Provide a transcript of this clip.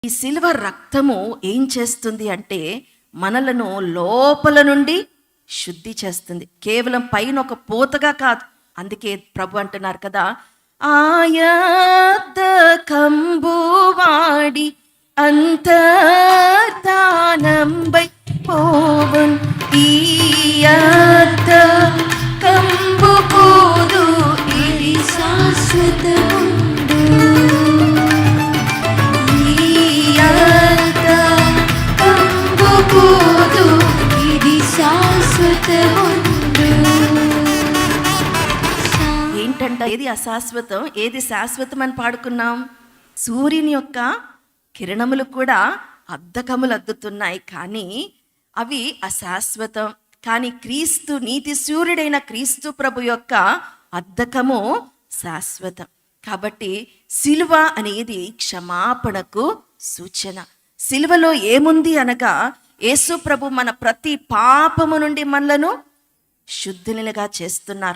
ఈ శిలువ రక్తము ఏం చేస్తుంది అంటే మనలను లోపల నుండి శుద్ధి చేస్తుంది. కేవలం పైన ఒక పూతగా కాదు. అందుకే ప్రభు అంటున్నారు కదా, ఆయత కంబువాడి అంతర్ధానంబై పోవన్ ఈయత కంబు పోదు ఇది శాశ్వతముండు. ఈయత కంబు పోదు ఇది శాశ్వతముండు. ఏంటంట ఏది అశాశ్వతం, ఏది శాశ్వతం అని పాడుకున్నాం. సూర్యుని యొక్క కిరణములు కూడా అద్దకములు అద్దుతున్నాయి, కానీ అవి అశాశ్వతం. కానీ క్రీస్తు, నీతి సూర్యుడైన క్రీస్తు ప్రభు యొక్క అద్దకము శాశ్వతం. కాబట్టి సిలువ అనేది క్షమాపణకు సూచన. సిలువలో ఏముంది అనగా, యేసు ప్రభు మన ప్రతి పాపము నుండి మనలను శుద్ధులుగా చేస్తున్నారు.